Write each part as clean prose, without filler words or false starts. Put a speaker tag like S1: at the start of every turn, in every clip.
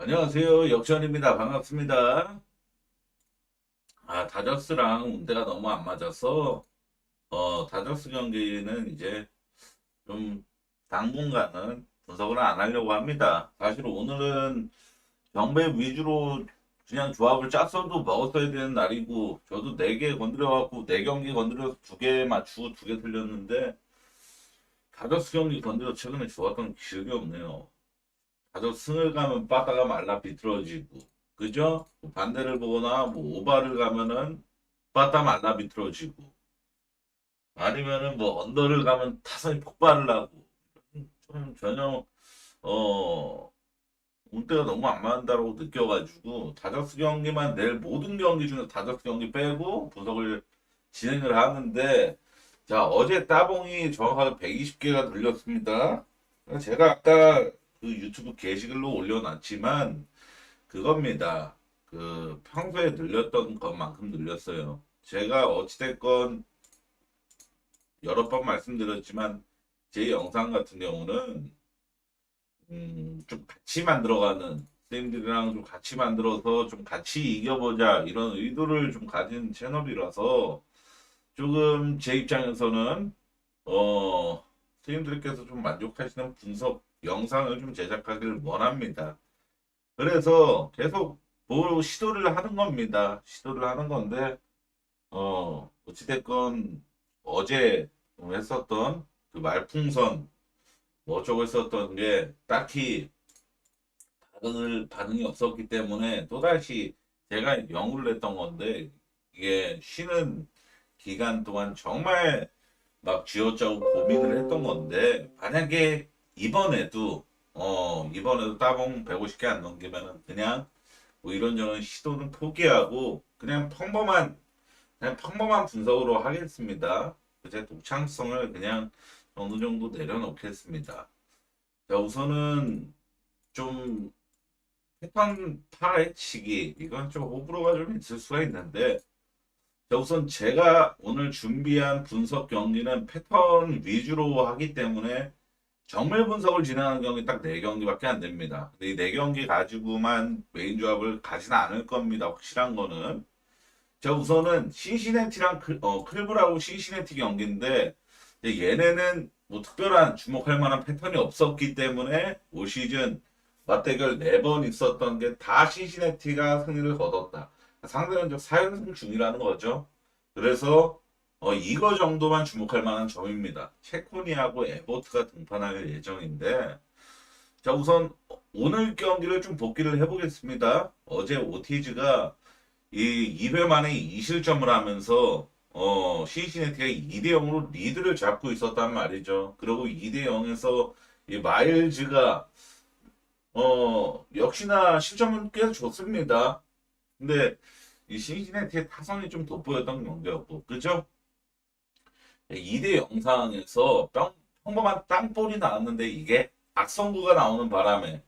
S1: 안녕하세요. 역전입니다. 반갑습니다. 다저스랑 운대가 너무 안 맞아서, 다저스 경기는 이제 좀 당분간은 분석을 안 하려고 합니다. 사실 오늘은 경배 위주로 그냥 조합을 짰어도 먹었어야 되는 날이고, 저도 4개 건드려갖고, 4경기 건드려서 2개 맞추고 2개 틀렸는데, 다저스 경기 건드려 최근에 좋았던 기억이 없네요. 다저스 승을 가면 빠다가 말라 비틀어지고, 그죠? 반대를 보거나 뭐 오바를 가면은 빠따 말라 비틀어지고, 아니면은 뭐 언더를 가면 타선이 폭발을 하고, 좀 전혀 어 운대가 너무 안 맞는다고 느껴가지고 다저스 경기만 내일 모든 경기 중에 다저스 경기 빼고 분석을 진행을 하는데, 자, 어제 따봉이 정확하게 120개가 눌렸습니다. 제가 아까 그 유튜브 게시글로 올려놨지만 그겁니다. 그 평소에 늘렸던 것만큼 늘렸어요. 제가 어찌됐건 여러 번 말씀드렸지만 제 영상 같은 경우는 좀 같이 만들어가는 선생님들이랑 좀 같이 만들어서 좀 같이 이겨보자 이런 의도를 좀 가진 채널이라서 조금 제 입장에서는 선생님들께서 좀 만족하시는 분석 영상을 좀 제작하기를 원합니다. 그래서 계속 뭐 시도를 하는 겁니다. 시도를 하는 건데, 어찌됐건 어제 했었던 그 말풍선 뭐 어쩌고 했었던 게 딱히 반응이 없었기 때문에 또다시 제가 연구를 했던 건데, 이게 쉬는 기간 동안 정말 막 쥐어짜고 고민을 했던 건데, 만약에 이번에도 따봉 150개 안 넘기면은 그냥 뭐 이런저런 시도는 포기하고 그냥 평범한 분석으로 하겠습니다. 제 독창성을 그냥 어느 정도 내려놓겠습니다. 자, 우선은 좀 패턴 파헤치기, 이건 좀 호불호가 좀 있을 수가 있는데, 자, 우선 제가 오늘 준비한 분석 경기는 패턴 위주로 하기 때문에 정밀 분석을 진행하는 경기 딱 4경기밖에 안 됩니다. 근데 이 4경기 가지고만 메인 조합을 가지는 않을 겁니다. 확실한 거는. 자, 우선은 신시내티랑 클브라고 신시내티 경기인데, 이제 얘네는 뭐 특별한 주목할 만한 패턴이 없었기 때문에 올 시즌 맞대결 4번 있었던 게 다 신시내티가 승리를 거뒀다. 상대전적 4연승 중이라는 거죠. 그래서 이거 정도만 주목할 만한 점입니다. 체코니하고 에버트가 등판할 예정인데, 자, 우선 오늘 경기를 좀 복기를 해보겠습니다. 어제 오티즈가 이 2회 만에 2실점을 하면서 시시네티가 2대 0으로 리드를 잡고 있었단 말이죠. 그리고 2대 0에서 이 마일즈가 역시나 실점은 꽤 좋습니다. 근데 이 시시네티의 타선이 좀 돋보였던 경기였고, 그죠? 2대 영상에서 평범한 땅볼이 나왔는데 이게 악성구가 나오는 바람에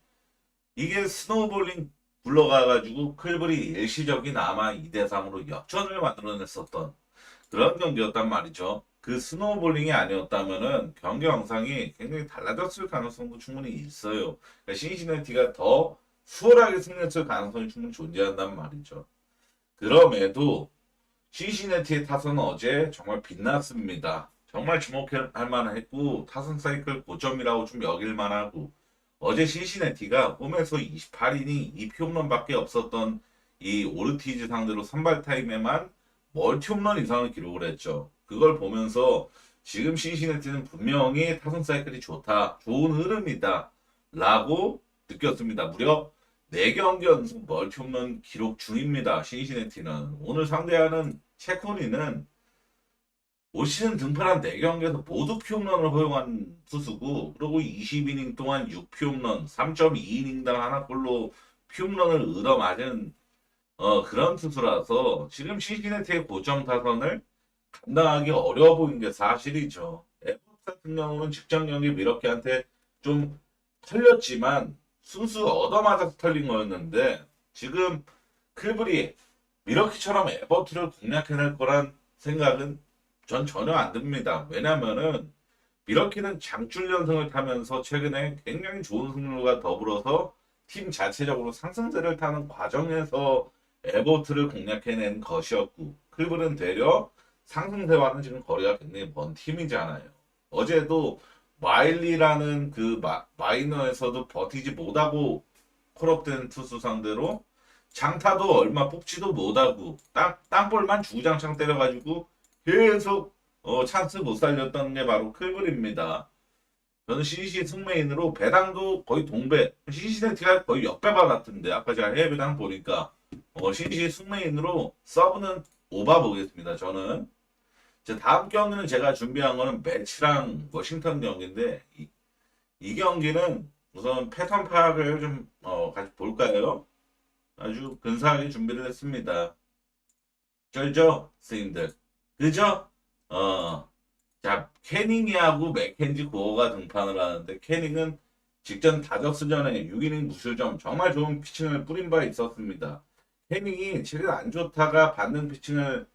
S1: 이게 스노우볼링 굴러가가지고 클블이 일시적인 아마 2대 3으로 역전을 만들어냈었던 그런 경기였단 말이죠. 그 스노우볼링이 아니었다면은 경기 영상이 굉장히 달라졌을 가능성도 충분히 있어요. 그러니까 신시내티가 더 수월하게 승리했을 가능성이 충분히 존재한단 말이죠. 그럼에도 신시내티의 타선은 어제 정말 빛났습니다. 정말 주목할 만했고 타선 사이클 고점이라고 좀 여길 만하고, 어제 신시내티가 홈에서 28이닝 2피홈런밖에 없었던 이 오르티즈 상대로 선발 타임에만 멀티홈런 이상을 기록을 했죠. 그걸 보면서 지금 신시내티는 분명히 타선 사이클이 좋다, 좋은 흐름이다 라고 느꼈습니다. 무려 4경기 연속 멀티홈런 기록 중입니다. 신시내티는 오늘 상대하는 체코니는 올 시즌 등판한 4경기에서 모두 피홈런을 허용한 투수고, 그리고 20이닝 동안 6피홈런, 3.2이닝당 하나꼴로 피홈런을 얻어맞은 그런 투수라서 지금 시시네티의 고점 타선을 감당하기 어려워 보이는 게 사실이죠. 에버트 같은 경우는 직전 경기 미러키한테 좀 털렸지만 순수 얻어맞아서 털린 거였는데, 지금 클브리 미러키처럼 에버트를 공략해낼 거란 생각은 전 전혀 안 듭니다. 왜냐면은 미러키는 장출 연승을 타면서 최근에 굉장히 좋은 승률과 더불어서 팀 자체적으로 상승세를 타는 과정에서 에버트를 공략해낸 것이었고 클브는 되려 상승세와는 지금 거리가 굉장히 먼 팀이잖아요. 어제도 마일리라는 그 마이너에서도 버티지 못하고 콜업된 투수 상대로 장타도 얼마 뽑지도 못하고 땅볼만 주구장창 때려가지고 계속 찬스 못 살렸던 게 바로 클블입니다. 저는 CC 승메인으로 배당도 거의 동배, CC네티가 거의 역배 받았던데 아까 제가 해외 배당 보니까 CC 승메인으로 서브는 오바 보겠습니다. 저는 제 다음 경기는 제가 준비한 거는 매치랑 워싱턴 경기인데 이 경기는 우선 패턴 파악을 좀 같이 볼까요? 아주 근사하게 준비를 했습니다. 쩔죠, 스님들. 그죠? 자, 캐닝이하고 맥켄지 고어가 등판을 하는데 캐닝은 직전 다저스전에 6이닝 무실점 정말 좋은 피칭을 뿌린 바 있었습니다. 캐닝이 체력 안 좋다가 받는 피칭을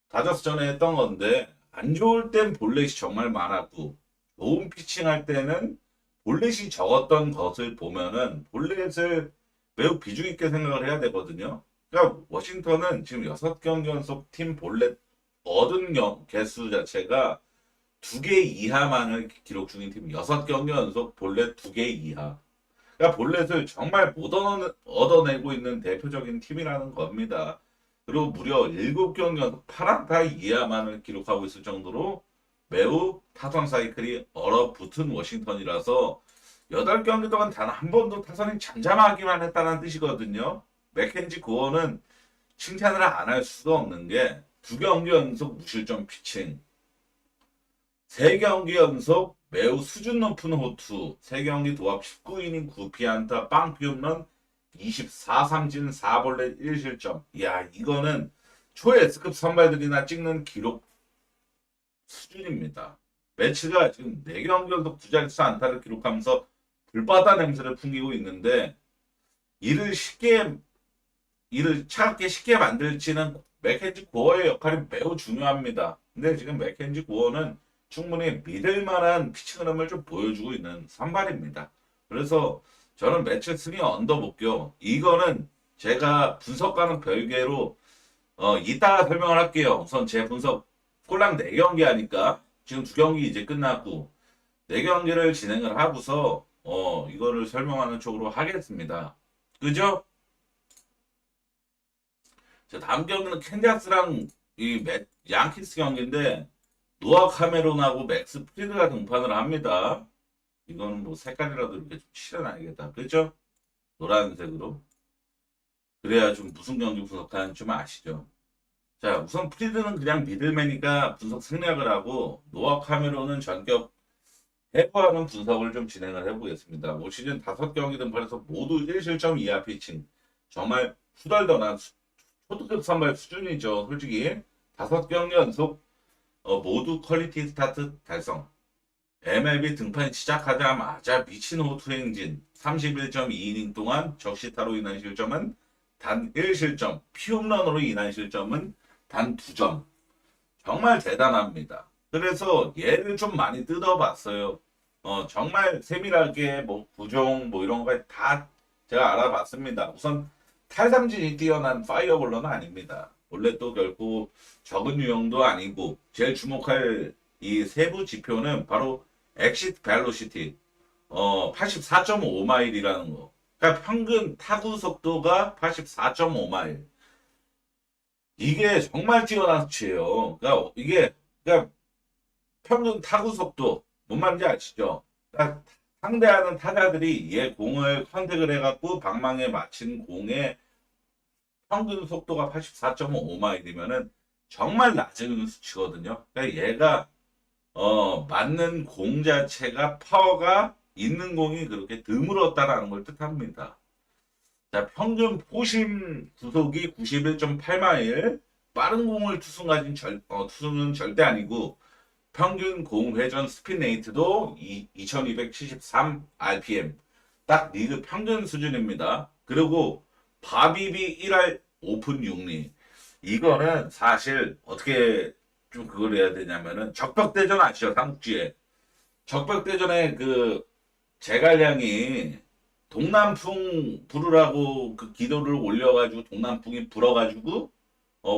S1: 다저스전에 했던 건데 안 좋을 땐 볼넷이 정말 많았고 좋은 피칭할 때는 볼넷이 적었던 것을 보면은 볼넷을 매우 비중 있게 생각을 해야 되거든요. 그러니까 워싱턴은 지금 6경기 연속 팀 볼넷 얻은 개수 자체가 2개 이하만을 기록 중인 팀 6경기 연속 볼넷 2개 이하. 그러니까 볼넷을 정말 못 얻어내고 있는 대표적인 팀이라는 겁니다. 그리고 무려 7경기 연속 8안타 이하만을 기록하고 있을 정도로 매우 타선 사이클이 얼어붙은 워싱턴이라서 8경기 동안 단 한 번도 타선이 잠잠하기만 했다는 뜻이거든요. 맥켄지 고어는 칭찬을 안 할 수가 없는 게 2경기 연속 무실점 피칭, 3경기 연속 매우 수준 높은 호투, 3경기 도합 19이닝 9피안타 빵피홈런 24삼진 4볼넷 1실점. 이야, 이거는 초 S급 선발들이나 찍는 기록 수준입니다. 매치가 지금 4경기 연속 2자릿수 안타를 기록하면서 불바다 냄새를 풍기고 있는데 이를 차갑게 쉽게 만들지는 맥켄지 고어의 역할이 매우 중요합니다. 근데 지금 맥켄지 고어는 충분히 믿을 만한 피칭 흐름을 좀 보여주고 있는 선발입니다. 그래서 저는 매치 승리 언더 볼게요. 이거는 제가 분석과는 별개로 이따가 설명을 할게요. 우선 제 분석 꼴랑 4경기 하니까 지금 2경기 이제 끝났고 4경기를 진행을 하고서 이거를 설명하는 쪽으로 하겠습니다. 그죠? 자, 다음 경기는 캔자스랑 양키스 경기인데 노아 카메론하고 맥스 프리드가 등판을 합니다. 이거는 뭐 색깔이라도 이렇게 좀 칠해놔야겠다. 그죠? 노란색으로. 그래야 좀 무슨 경기 분석하는지 좀 아시죠? 자, 우선 프리드는 그냥 미들맨이니까 분석 생략을 하고 노아 카메론은 전격 해부하는 분석을 좀 진행을 해보겠습니다. 올 시즌 5경기 등판에서 모두 1실점 이하 피칭. 정말 후덜덜한 초특급 선발 수준이죠. 솔직히 5경기 연속 모두 퀄리티 스타트 달성. MLB 등판 시작하자마자 미친 호투 행진. 31.2이닝 동안 적시타로 인한 실점은 단 1실점, 피홈런으로 인한 실점은 단 2점. 정말 대단합니다. 그래서 얘를 좀 많이 뜯어봤어요. 정말 세밀하게 뭐 구종 뭐 이런 거 다 제가 알아봤습니다. 우선 탈삼진이 뛰어난 파이어볼러는 아닙니다. 원래 또 결코 적은 유형도 아니고 제일 주목할 이 세부 지표는 바로 엑시트 벨로시티 84.5마일이라는 거. 그러니까 평균 타구 속도가 84.5마일. 이게 정말 뛰어난 수치예요. 그러니까 평균 타구 속도 뭔 말인지 아시죠? 그러니까 상대하는 타자들이 얘 공을 컨택을 해갖고 방망이에 맞힌 공의 평균 속도가 84.5마일이면은 정말 낮은 수치거든요. 그러니까 얘가 맞는 공 자체가 파워가 있는 공이 그렇게 드물었다라는 걸 뜻합니다. 자, 평균 포심 구속이 91.8마일, 빠른 공을 투수는 절대 아니고 평균 공 회전 스핀 레이트도 2273 RPM, 딱 리그 평균 수준입니다. 그리고 바비비 1할 오픈 6리. 이거는 사실 어떻게 좀 그걸 해야 되냐면은 적벽대전 아시죠? 삼국지에 적벽대전에 그 제갈량이 동남풍 부르라고 그 기도를 올려가지고 동남풍이 불어가지고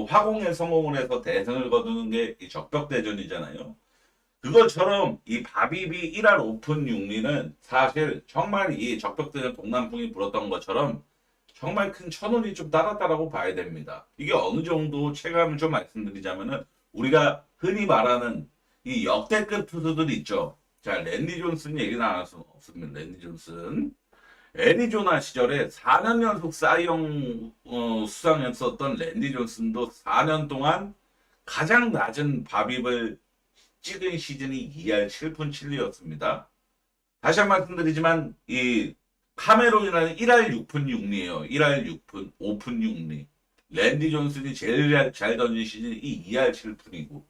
S1: 화공에 성공을 해서 대승을 거두는 게 이 적벽대전이잖아요. 그것처럼 이 바비비 1할 오픈 6리는 사실 정말 이 적벽대전 동남풍이 불었던 것처럼 정말 큰 천운이 좀 따랐다라고 봐야 됩니다. 이게 어느 정도 체감을 좀 말씀드리자면은 우리가 흔히 말하는 이 역대급 투수들 있죠. 자, 랜디 존슨 얘기는 안 할 수는 없습니다. 랜디 존슨. 애리조나 시절에 4년 연속 사이영 수상했었던 랜디 존슨도 4년 동안 가장 낮은 밥입을 찍은 시즌이 2할 7푼 7리였습니다. 다시 한 번 말씀드리지만 이 카메론이라는 1할 6푼 6리예요. 1할 6푼 5푼 6리. 랜디 존슨이 제일 잘 던진 시즌이 2할 7푼이고.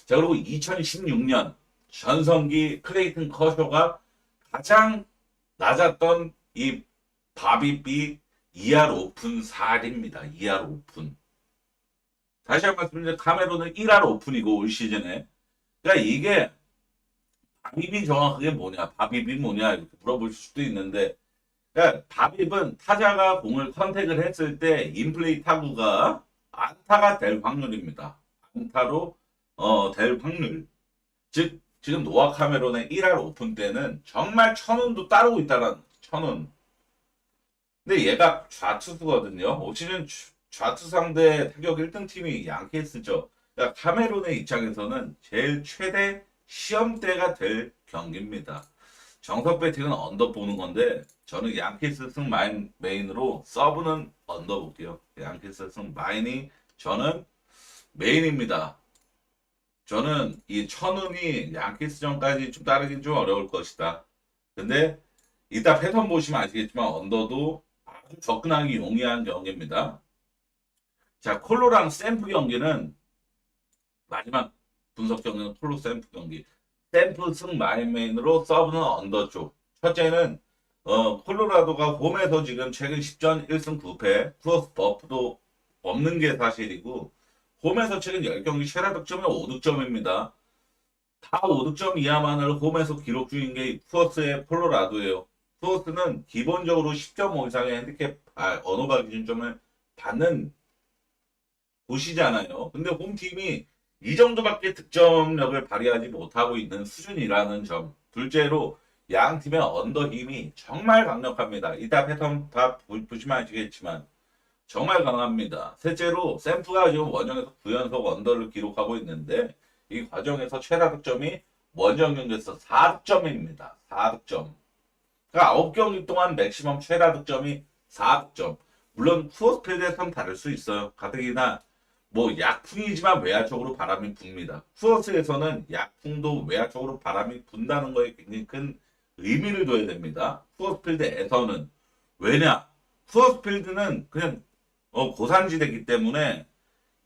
S1: 자, 그리고 2016년 전성기 클레이튼 커쇼가 가장 낮았던 이 바비비 2할 오픈 4할입니다. 2할 오픈. 다시 한 번 말씀드리면 카메론은 1할 오픈이고 올 시즌에. 그러니까 이게 바비비 정확하게 뭐냐, 바비비 뭐냐 이렇게 물어볼 수도 있는데, 그러니까 바비브는 타자가 공을 컨택을 했을 때 인플레이 타구가 안타가 될 확률입니다. 안타로 될 확률. 즉 지금 노아 카메론의 1할 오픈 때는 정말 천운도 따르고 있다는 천운. 근데 얘가 좌투수거든요. 올 시즌 좌투 상대 타격 1등 팀이 양키스죠. 그러니까 카메론의 입장에서는 제일 최대 시험대가 될 경기입니다. 정석 배팅은 언더 보는 건데 저는 양키스 승 메인으로 서브는 언더 볼게요. 양키스 승 마인이 저는 메인입니다. 저는 이 천운이 양키스전까지 좀 따르긴 좀 어려울 것이다. 근데 이따 패턴 보시면 아시겠지만 언더도 아주 접근하기 용이한 경기입니다. 자, 콜로랑 샘프 경기는 마지막 분석 경기는 콜로 샘프 경기. 샘프 승 마인메인으로 서브는 언더 쪽. 첫째는 콜로라도가 홈에서 지금 최근 10전 1승 9패 플러스 버프도 없는 게 사실이고 홈에서 최근 10경기 최다 득점이 5득점입니다. 다 5득점 이하만을 홈에서 기록 중인 게 푸어스의 콜로라도예요. 푸어스는 기본적으로 10.5 이상의 핸디캡 언어가 기준점을 받는 곳이잖아요. 근데 홈팀이 이 정도밖에 득점력을 발휘하지 못하고 있는 수준이라는 점. 둘째로 양 팀의 언더 힘이 정말 강력합니다. 이따 패턴 다 보시면 아시겠지만 정말 강합니다. 셋째로 샘프가 지금 원정에서 9연속 언더를 기록하고 있는데 이 과정에서 최다 득점이 원정 경기에서 4득점입니다. 4득점. 그러니까 9경기 동안 맥시멈 최다 득점이 4득점. 물론 쿠어스필드에서는 다를 수 있어요. 가뜩이나 뭐 약풍이지만 외야 쪽으로 바람이 붑니다. 쿠어스에서는 약풍도 외야 쪽으로 바람이 분다는 거에 굉장히 큰 의미를 둬야 됩니다. 쿠어스필드에서는. 왜냐? 쿠어스필드는 그냥 고산지대이기 때문에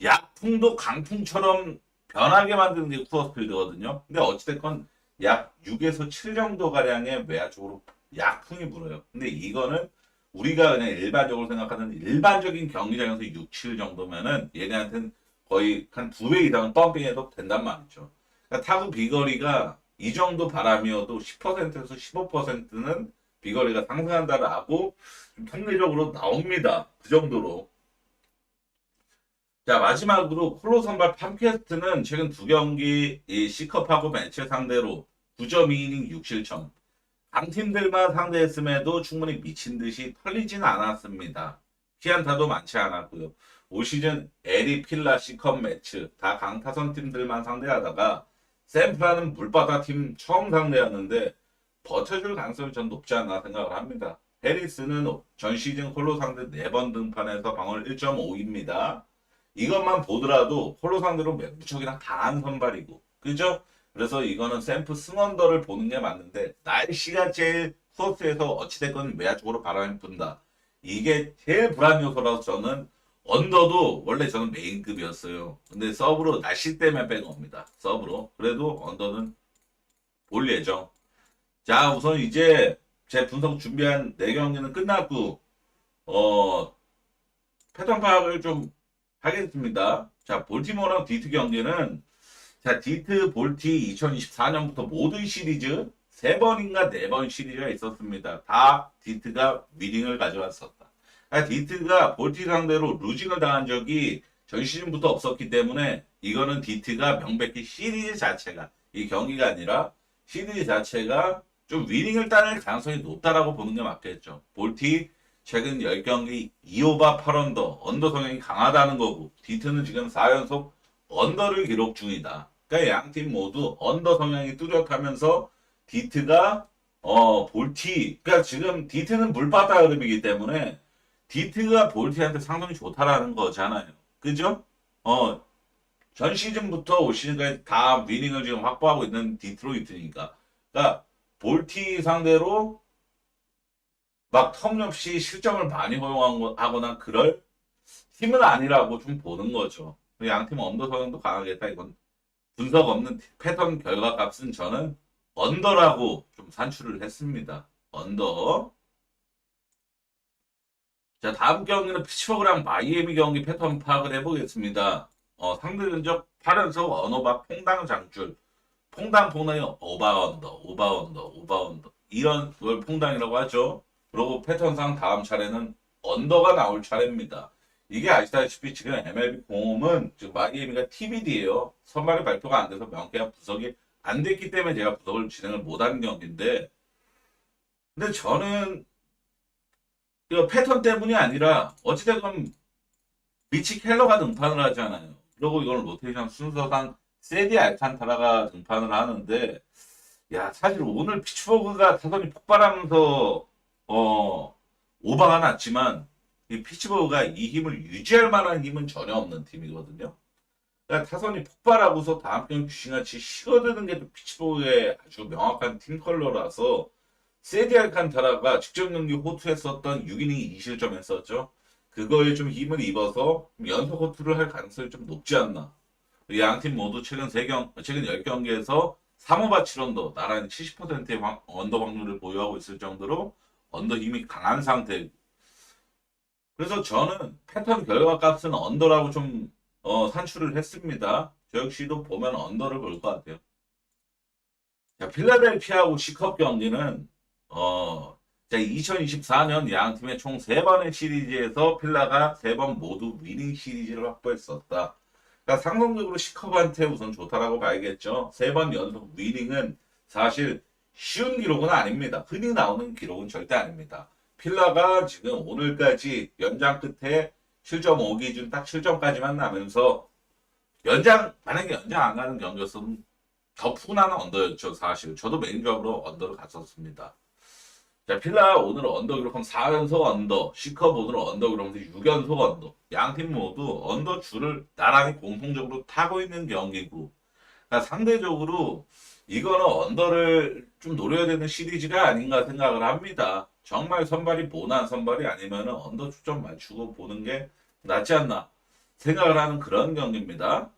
S1: 약풍도 강풍처럼 변하게 만드는 게 쿠어스필드거든요. 근데 어찌됐건 약 6에서 7 정도 가량의 외야 쪽으로 약풍이 불어요. 근데 이거는 우리가 그냥 일반적으로 생각하는 일반적인 경기장에서 6, 7 정도면은 얘네한테는 거의 한 2배 이상은 펌핑해도 된단 말이죠. 그러니까 타구 비거리가 이 정도 바람이어도 10%에서 15%는 비거리가 상승한다라고 좀 통계적으로 나옵니다. 그 정도로. 자, 마지막으로 콜로 선발 팜캐스트는 최근 2경기 이 C컵하고 매치 상대로 9.2이닝 6실점. 강팀들만 상대했음에도 충분히 미친 듯이 털리진 않았습니다. 피안타도 많지 않았고요. 올 시즌 에리 필라 C컵 매치 다 강타선 팀들만 상대하다가 샘프라는 물바다 팀 처음 상대하는데 버텨줄 가능성이 전 높지 않나 생각을 합니다. 해리스는 전 시즌 콜로 상대 4번 등판에서 방어율 1.5입니다. 이것만 보더라도 콜로 상대로 무척이나 강한 선발이고, 그죠? 그래서 이거는 샘프 승언더를 보는 게 맞는데 날씨가 제일 코스에서 어찌됐건 외야 쪽으로 바람이 분다. 이게 제일 불안 요소라서 저는 언더도 원래 저는 메인급이었어요. 근데 서브로 날씨 때문에 뺀 겁니다. 서브로. 그래도 언더는 볼 예정. 자, 우선 이제 제 분석 준비한 4경기는 끝났고 패턴 파악을 좀 하겠습니다. 자, 볼티모어랑 디트 경기는 자, 디트 볼티 2024년부터 모든 시리즈 3번인가 4번 시리즈가 있었습니다. 다 디트가 위닝을 가져왔었다. 그러니까 디트가 볼티 상대로 루징을 당한 적이 전 시즌부터 없었기 때문에 이거는 디트가 명백히 시리즈 자체가 이 경기가 아니라 시리즈 자체가 좀 위닝을 따낼 가능성이 높다라고 보는 게 맞겠죠. 볼티 최근 10경기 2오바 8언더 언더 성향이 강하다는 거고 디트는 지금 4연속 언더를 기록 중이다. 그러니까 양 팀 모두 언더 성향이 뚜렷하면서 디트가 볼티 그러니까 지금 디트는 물바다 흐름이기 때문에 디트가 볼티한테 상당히 좋다라는 거잖아요. 그죠? 전 시즌부터 올 시즌까지 다 위닝을 지금 확보하고 있는 디트로이트니까. 그러니까 볼티 상대로 막 터무니없이 실점을 많이 허용하거나 그럴 팀은 아니라고 좀 보는 거죠. 양팀 언더 성향도 강하겠다. 이건 분석 없는 패턴 결과 값은 저는 언더라고 좀 산출을 했습니다. 언더. 자, 다음 경기는 피츠버그랑 마이애미 경기 패턴 파악을 해보겠습니다. 상대 전적 8연속 언어박 퐁당 장줄. 퐁당 퐁당이 오바언더, 오바언더, 오바언더. 이런 걸 퐁당이라고 하죠. 그리고 패턴상 다음 차례는 언더가 나올 차례입니다. 이게 아시다시피 지금 MLB 공홈은 지금 마이애미가 TBD예요. 선발이 발표가 안 돼서 명쾌한 분석이 안 됐기 때문에 제가 분석을 진행을 못하는 경기인데, 근데 저는 이거 패턴 때문이 아니라 어찌됐건 미치 켈러가 등판을 하잖아요. 그리고 이걸 로테이션 순서상 세디 알칸타라가 등판을 하는데, 야 사실 오늘 피츠버그가 타선이 폭발하면서 오바가 났지만 이 피츠버그가 이 힘을 유지할 만한 힘은 전혀 없는 팀이거든요. 그러니까 타선이 폭발하고서 다음 경기 귀신같이 식어드는 게 피츠버그의 아주 명확한 팀 컬러라서 세디 알칸타라가 직전 경기 호투했었던 6이닝 2실점 했었죠. 그거에 좀 힘을 입어서 연속 호투를 할 가능성이 좀 높지 않나. 양팀 모두 최근 10경기에서 3오바 7언더 나란히 70%의 언더 확률을 보유하고 있을 정도로 언더 힘이 강한 상태. 그래서 저는 패턴 결과 값은 언더라고 좀 산출을 했습니다. 저 역시도 보면 언더를 볼 것 같아요. 자, 필라델피아하고 C컵 경기는 2024년 양 팀의 총 3번의 시리즈에서 필라가 3번 모두 위닝 시리즈를 확보했었다. 그러니까 상성적으로 C컵한테 우선 좋다라고 봐야겠죠. 3번 연속 위닝은 사실 쉬운 기록은 아닙니다. 흔히 나오는 기록은 절대 아닙니다. 필라가 지금 오늘까지 연장 끝에 실점 5기준 딱 실점까지만 나면서 만약에 연장 안 가는 경기였으면 더 푸근한 언더였죠. 사실 저도 메인적으로 언더를 갔었습니다. 자, 필라 오늘 언더 기록하면 4연속 언더, C컵 오늘 언더 기록하면 6연속 언더. 양팀 모두 언더 줄을 나란히 공통적으로 타고 있는 경기고, 그러니까 상대적으로 이거는 언더를 좀 노려야 되는 시리즈가 아닌가 생각을 합니다. 정말 선발이 모난 선발이 아니면 언더 초점 맞추고 보는 게 낫지 않나 생각을 하는 그런 경기입니다.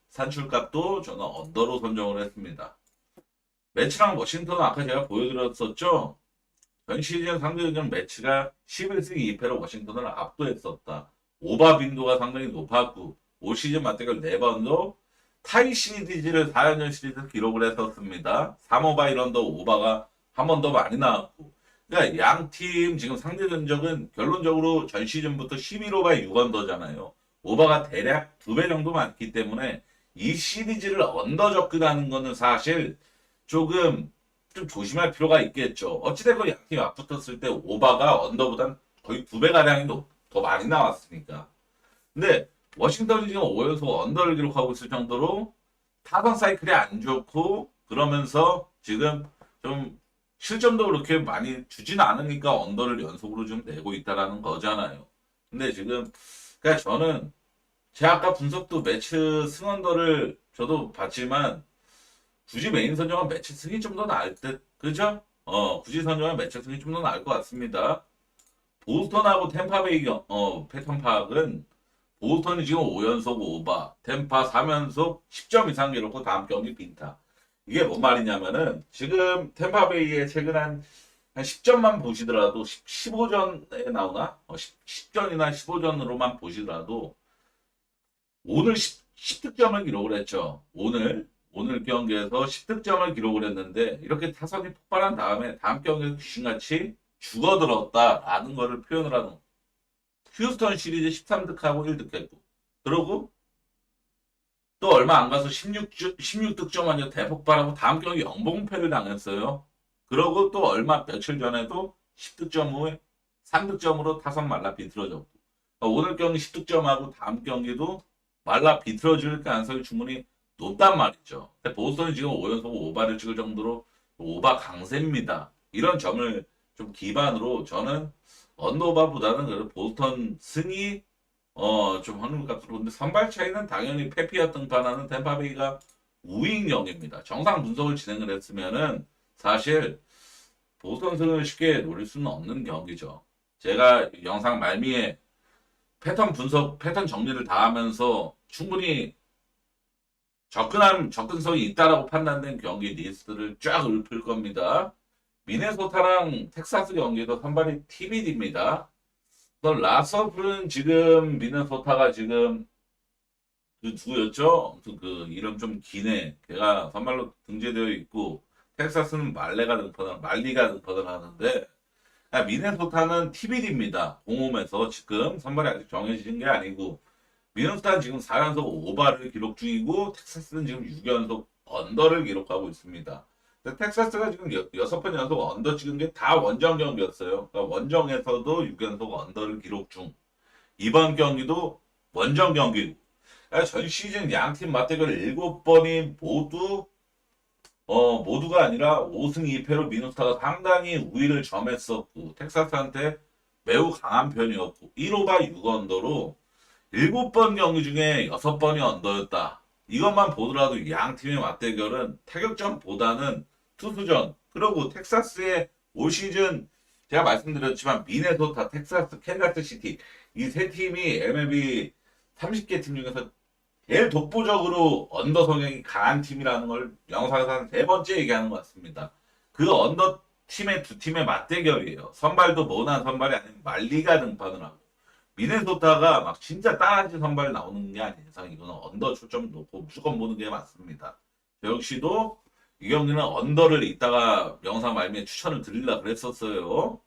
S1: 산출값도 저는 언더로 선정을 했습니다. 매치랑 워싱턴은 아까 제가 보여드렸었죠. 전 시즌 상대전적 매치가 11승 2패로 워싱턴을 압도했었다. 오바 빈도가 상당히 높았고 올 시즌 맞대결 4번도 타이 시리즈를 4연전 시리즈 기록을 했었습니다. 3오바 1언더 오바가 한 번 더 많이 나왔고, 그러니까 양팀 지금 상대 전적은 결론적으로 전 시즌부터 11오바 6언더잖아요. 오바가 대략 2배 정도 많기 때문에 이 시리즈를 언더 접근하는 거는 사실 조금 좀 조심할 필요가 있겠죠. 어찌됐건 양팀이 맞붙었을 때 오바가 언더보단 거의 2배가량이 더 많이 나왔으니까. 근데 워싱턴이 지금 5연속 언더를 기록하고 있을 정도로 타선 사이클이 안 좋고, 그러면서 지금 좀 실점도 그렇게 많이 주진 않으니까 언더를 연속으로 좀 내고 있다라는 거잖아요. 근데 지금 그러니까 저는 제가 아까 분석도 매치 승언더를 저도 봤지만 굳이 메인 선정은 매치 승이 좀 더 나을 듯, 그죠? 굳이 선정은 매치 승이 좀 더 나을 것 같습니다. 보스턴하고 템파베이 패턴 파악은 보스턴이 지금 5연속 오바, 템파 3연속 10점 이상 기록고 다음 경기 빈타. 이게 뭔 말이냐면은 지금 템파베이의 최근 한 10점만 보시더라도 15전에 나오나? 10전이나 15전으로만 보시더라도 오늘 10득점을 기록을 했죠. 오늘 오늘 경기에서 10득점을 기록을 했는데 이렇게 타선이 폭발한 다음에 다음 경기에 귀신같이 죽어들었다라는 거를 표현을 하는 거예요. 휴스턴 시리즈 13득하고 1득했고 그러고 또 얼마 안 가서 16득점 완전 대폭발하고 다음 경기 영봉패를 당했어요. 그러고 또 며칠 전에도 10득점 후에 3득점으로 타선 말라 비틀어졌고 오늘 경기 10득점하고 다음 경기도 말라 비틀어질 가능성이 충분히 높단 말이죠. 근데 보스턴이 지금 5연속 오바를 찍을 정도로 오바 강세입니다. 이런 점을 좀 기반으로 저는 언더바보다는 보스턴 승이 좀 하는 것 같고 근데 선발 차이는 당연히 페피아 등판하는 템파베이가 우익령입니다. 정상 분석을 진행을 했으면은 사실 보스턴 승을 쉽게 노릴 수는 없는 경기죠. 제가 영상 말미에 패턴 분석, 패턴 정리를 다 하면서 충분히 접근성이 있다라고 판단된 경기 리스트를 쫙 읊을 겁니다. 미네소타랑 텍사스 경기도 선발이 TBD입니다. 라서프는 지금 미네소타가 지금 그 누구였죠? 그 이름 좀 기네. 걔가 선발로 등재되어 있고 텍사스는 말리가 등판을 하는데 미네소타는 TBD입니다. 공홈에서 지금 선발이 아직 정해진 게 아니고 미네소타는 지금 4연속 오바를 기록 중이고 텍사스는 지금 6연속 언더를 기록하고 있습니다. 텍사스가 지금 6번 연속 언더 찍은 게 다 원정 경기였어요. 그러니까 원정에서도 6연속 언더를 기록 중. 이번 경기도 원정 경기고. 그러니까 전 시즌 양팀 맞대결 7번이 모두가 아니라 5승 2패로 미네소타가 상당히 우위를 점했었고 텍사스한테 매우 강한 편이었고 1오바 6언더로 7번 경기 중에 6번이 언더였다. 이것만 보더라도 양 팀의 맞대결은 타격전보다는 투수전 그리고 텍사스의 올 시즌 제가 말씀드렸지만 미네소타, 텍사스, 캔자스시티 이 세 팀이 MLB 30개 팀 중에서 제일 독보적으로 언더 성향이 강한 팀이라는 걸 영상에서 한 3번째 얘기하는 것 같습니다. 그 언더 팀의 두 팀의 맞대결이에요. 선발도 모난 선발이 아닌 말리가 등판을 하고 미네소타가 막 진짜 따라진 선발 나오는 게 아닌 이상 이거는 언더 초점 놓고 무조건 보는 게 맞습니다. 저 역시도 이 경기는 언더를 이따가 영상 말미에 추천을 드리려고 그랬었어요.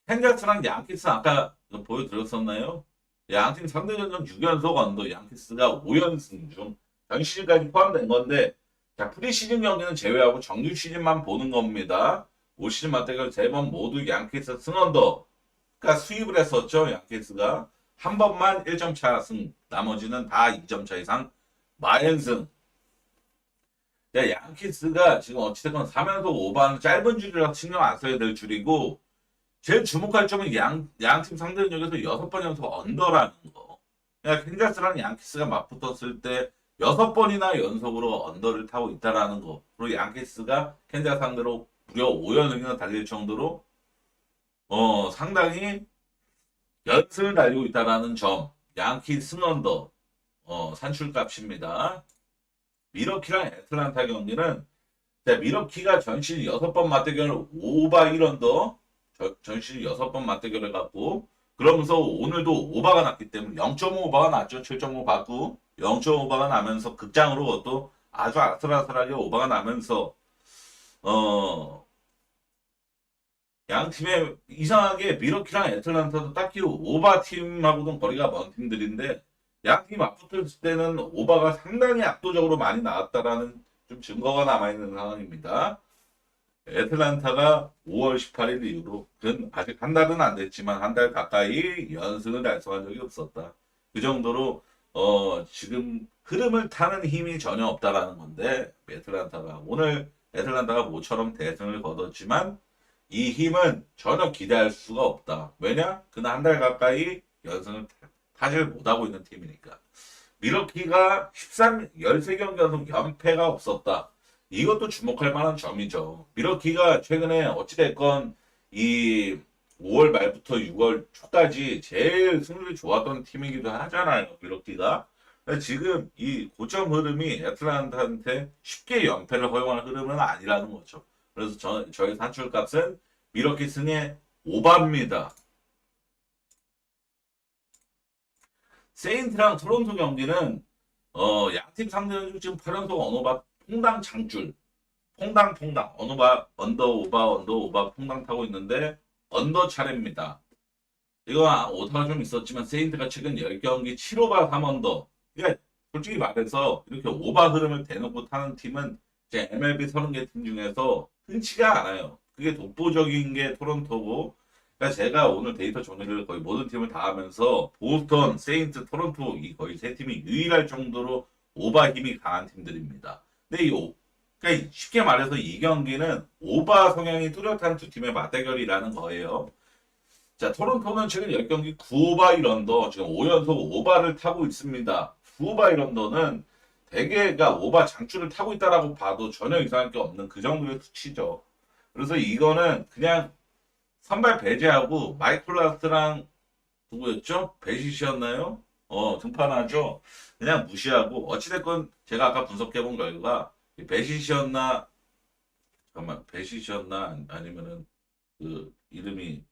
S1: 캔자스랑 양키스 아까 보여드렸었나요? 양팀 상대전적 6연속 언더, 양키스가 5연승 중 전 시즌까지 포함된 건데 자 프리시즌 경기는 제외하고 정규 시즌만 보는 겁니다. 올 시즌 맞대결 3번 모두 양키스 승언더가 수입을 했었죠. 양키스가 한 번만 1점 차 승, 나머지는 다 2점 차 이상 마연승. 양키스가 지금 어찌됐건 3연속 5반 짧은 줄이라 신경 안 써야 될 줄이고 제일 주목할 점은 양팀 상대전적에서 6번 연속 언더라는 거. 그러니까 캔자스랑 양키스가 맞붙었을 때 6번이나 연속으로 언더를 타고 있다라는 거. 그리고 양키스가 캔자스 상대로 무려 5연승이나 달릴 정도로 상당히 연승을 달리고 있다라는 점. 양키 승언더 산출값입니다. 미러키랑 애틀란타 경기는 미러키가 전 시즌 6번 맞대결 5바 1언더 전 시즌 6번 맞대결을 갖고 그러면서 오늘도 오바가 났기 때문에 0.5오바가 났죠. 7.5 받고 0.5오바가 나면서 극장으로 또 아주 아슬아슬하게 오바가 나면서 양 팀의 이상하게 미러키랑 애틀란타도 딱히 오바 팀하고는 거리가 먼 팀들인데 양 팀 맞붙을 때는 오바가 상당히 압도적으로 많이 나왔다라는 좀 증거가 남아있는 상황입니다. 애틀란타가 5월 18일 이후로 아직 한 달은 안 됐지만 한 달 가까이 연승을 달성한 적이 없었다. 그 정도로 지금 흐름을 타는 힘이 전혀 없다라는 건데 오늘 애틀란타가 모처럼 대승을 거뒀지만 이 힘은 전혀 기대할 수가 없다. 왜냐? 그는 한 달 가까이 연승을 타질 못하고 있는 팀이니까. 미러키가 13경기 연속 연패가 없었다. 이것도 주목할 만한 점이죠. 미러키가 최근에 어찌됐건 이 5월 말부터 6월 초까지 제일 승률이 좋았던 팀이기도 하잖아요. 미러키가. 지금 이 고점 흐름이 애틀란타한테 쉽게 연패를 허용할 흐름은 아니라는 거죠. 그래서 저희 산출값은 미러키 승의 5바입니다. 세인트랑 토론토 경기는 양팀 상대는 지금 8연속 언어바 퐁당 장줄, 퐁당 언어바 언더 오바 퐁당 타고 있는데 언더 차례입니다. 이거 오타가 좀 있었지만 세인트가 최근 10경기 7오바 3언더. 그러니까 솔직히 말해서 이렇게 오바 흐름을 대놓고 타는 팀은 제 MLB 30개 팀 중에서 흔치가 않아요. 그게 독보적인 게 토론토고, 그러니까 제가 오늘 데이터 정리를 거의 모든 팀을 다 하면서 보스턴, 세인트, 토론토 이 거의 세 팀이 유일할 정도로 오바 힘이 강한 팀들입니다. 근데 그러니까 쉽게 말해서 이 경기는 오바 성향이 뚜렷한 두 팀의 맞대결이라는 거예요. 자, 토론토는 최근 10경기 9오바 1언더, 지금 5연속 오바를 타고 있습니다. 9오바 1언더는 대개가 오바 장출을 타고 있다라고 봐도 전혀 이상할 게 없는 그 정도의 수치죠. 그래서 이거는 그냥 선발 배제하고 마이클라스랑 누구였죠? 베시시였나요? 등판하죠. 그냥 무시하고 어찌됐건 제가 아까 분석해본 결과 베시시였나 잠깐만 베시시였나 아니면은 그 이름이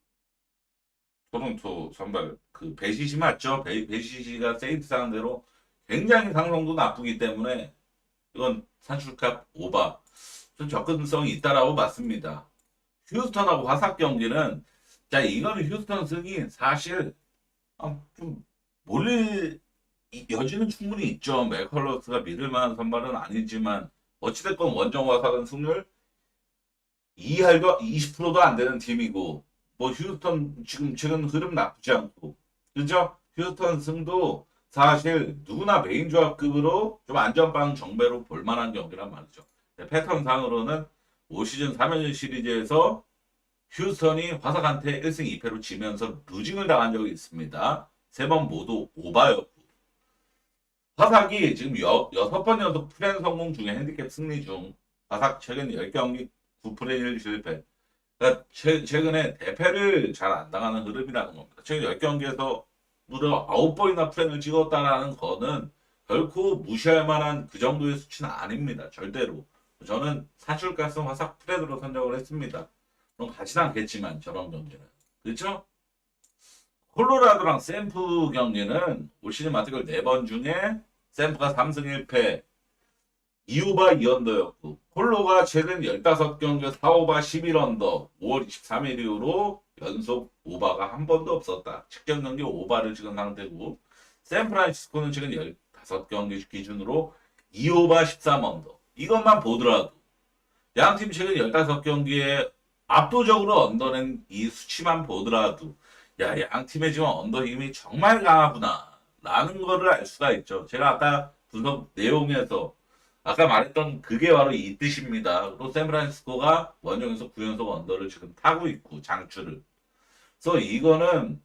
S1: 토론토 선발 그 베시시 맞죠? 베시시가 세인트 상대로 굉장히 상성도 나쁘기 때문에 이건 산출값 오바 좀 접근성이 있다라고 봤습니다. 휴스턴하고 화삭 경기는 자 이거는 휴스턴 승이 사실 좀 몰릴 여지는 충분히 있죠. 맥컬러스가 믿을 만한 선발은 아니지만 어찌됐건 원정 화삭은 승률 2할도 20%도 안 되는 팀이고 뭐 휴스턴 지금 최근 흐름 나쁘지 않고 그죠? 휴스턴 승도 사실 누구나 메인 조합급으로 좀 안전빵 정배로 볼만한 경기란 말이죠. 패턴상으로는 올 시즌 3연 시리즈에서 휴스턴이 화삭한테 1승 2패로 지면서 루징을 당한 적이 있습니다. 3번 모두 오바였고 화삭이 지금 6번 연속 프렌 성공 중에 핸디캡 승리 중 화삭 최근 10경기 9프렌 1 실패. 그러니까 최근에 대패를 잘 안 당하는 흐름이라는 겁니다. 최근 10경기에서 무려 9번이나 프렌을 찍었다라는 거는 결코 무시할 만한 그 정도의 수치는 아닙니다. 절대로. 저는 사출가성 화삭 프렌으로 선정을 했습니다. 그럼 가진 않겠지만 저런 경기는. 그렇죠? 콜로라도랑 샘프 경기는 올 시즌 맞대결 4번 중에 샘프가 3승 1패 2오바 2언더였고 콜로가 최근 15경기 4오바 11언더 5월 23일 이후로 연속 오바가 한 번도 없었다. 직전 경기 오바를 찍은 상태고 샌프란시스코는 최근 15경기 기준으로 2오바 13언더 이것만 보더라도 양팀 최근 15경기에 압도적으로 언더낸 이 수치만 보더라도 야, 양팀의 지금 언더 힘이 정말 강하구나 라는 거를 알 수가 있죠. 제가 아까 분석 내용에서 아까 말했던 그게 바로 이 뜻입니다. 또 샌프란시스코가 원정에서 9연속 언더를 지금 타고 있고 장출을. 그래서 이거는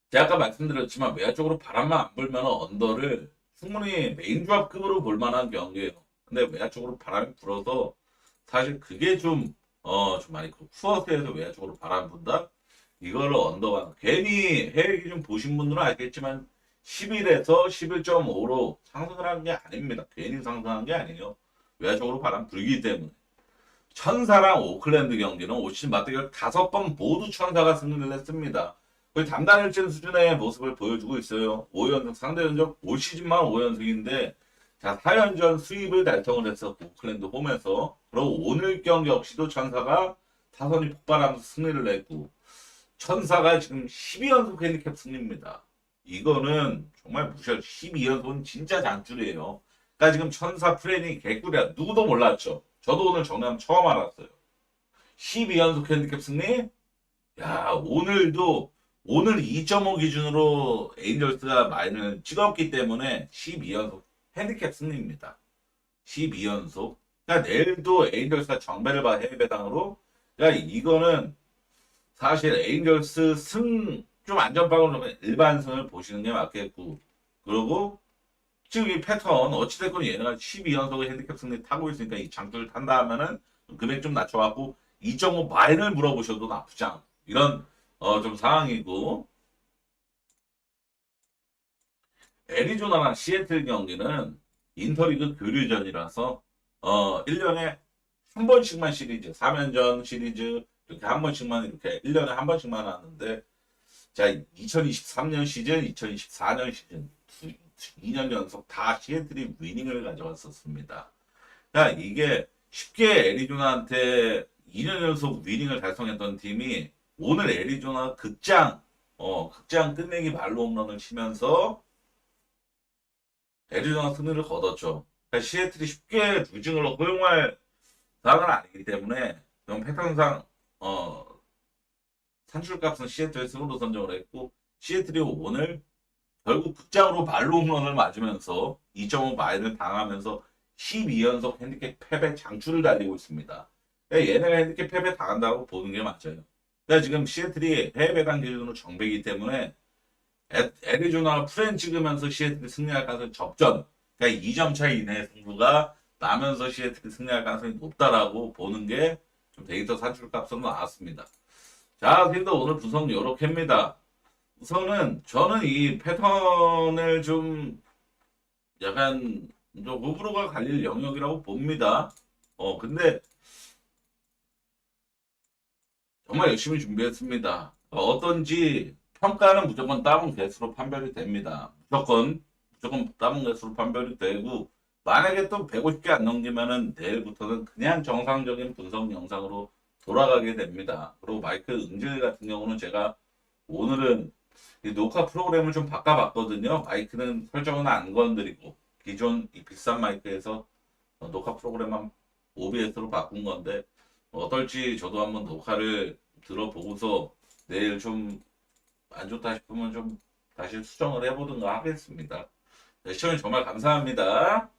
S1: 제가 아까 말씀드렸지만 외야 쪽으로 바람만 안 불면 언더를 충분히 메인 조합급으로 볼 만한 경기예요. 근데 외야 쪽으로 바람이 불어서 사실 그게 좀 많이 쿠어스에서 외야 쪽으로 바람 분다? 이거를 언더가 괜히 해외 기준 보신 분들은 알겠지만 11에서 11.5로 상승을 한 게 아닙니다. 괜히 상승한 게 아니에요. 외야적으로 바람 불기 때문에. 천사랑 오클랜드 경기는 올 시즌 맞대결 5번 모두 천사가 승리를 했습니다. 거의 담당일진 수준의 모습을 보여주고 있어요. 5연승 상대 전적 올 시즌만 5연승인데 자 4연전 수입을 달성을 했었고 오클랜드 홈에서 그리고 오늘 경기 역시도 천사가 타선이 폭발하면서 승리를 했고 천사가 지금 12연속 핸디캡 승리입니다. 이거는 정말 무시할 12연속은 진짜 장줄이에요. 그러니까 지금 천사 프렌이 개꿀이야. 누구도 몰랐죠. 저도 오늘 정리하면 처음 알았어요. 12연속 핸디캡 승리? 야 오늘 2.5 기준으로 에인절스가 마인을 찍었기 때문에 12연속 핸디캡 승리입니다. 12연속. 그러니까 내일도 에인절스가 정배를 봐 해외배당으로. 그러니까 이거는 사실 에인절스 좀 안전빵으로 일반 승을 보시는 게 맞겠고 그리고 지금 이 패턴 어찌됐건 얘네가 12연속의 핸디캡 승리 타고 있으니까 이 장줄을 탄다 하면은 금액 좀 낮춰갖고 2.5 마인을 물어보셔도 나쁘지 않고 이런 좀 상황이고 애리조나랑 시애틀 경기는 인터리그 교류전이라서 1년에 한 번씩만 시리즈 3연전 시리즈 이렇게 한 번씩만 이렇게 1년에 한 번씩만 하는데 자 2023년 시즌 2024년 시즌 2년 연속 다 시애틀이 위닝을 가져왔었습니다. 그러니까 이게 쉽게 애리조나한테 2년 연속 위닝을 달성했던 팀이 오늘 애리조나 극장 끝내기 발로 홈런을 치면서 애리조나 승리를 거뒀죠. 그러니까 시애틀이 쉽게 루징을 허용할 상황은 아니기 때문에 그런 패턴상 산출값은 시애틀의 승으로 선정을 했고 시애틀이 오늘 결국 극장으로 발로 홈런을 맞으면서 2.5 마일을 당하면서 12연속 핸디캡 패배 장출을 달리고 있습니다. 그러니까 얘네가 핸디캡 패배 당한다고 보는 게 맞아요. 그러니까 지금 시애틀이 해외 배당 기준으로 정배이기 때문에 애리조나가 프렌 찍으면서 시애틀이 승리할 가능성이 접전. 그러니까 2점 차이 이내의 승부가 나면서 시애틀이 승리할 가능성이 높다라고 보는 게 좀 데이터 산출값으로 나왔습니다. 자, 근데 오늘 분석 요렇게입니다. 우선은 저는 이 패턴을 좀 약간 좀 호불호가 갈릴 영역이라고 봅니다. 근데 정말 열심히 준비했습니다. 어떤지 평가는 무조건 따본 개수로 판별이 됩니다. 무조건 따본 개수로 판별이 되고 만약에 또 150개 안 넘기면은 내일부터는 그냥 정상적인 분석 영상으로 돌아가게 됩니다. 그리고 마이크 음질 같은 경우는 제가 오늘은 이 녹화 프로그램을 좀 바꿔봤거든요. 마이크는 설정은 안 건드리고 기존 이 비싼 마이크에서 녹화 프로그램만 OBS로 바꾼 건데 어떨지 저도 한번 녹화를 들어보고서 내일 좀 안 좋다 싶으면 좀 다시 수정을 해보든가 하겠습니다. 네, 시청해 정말 감사합니다.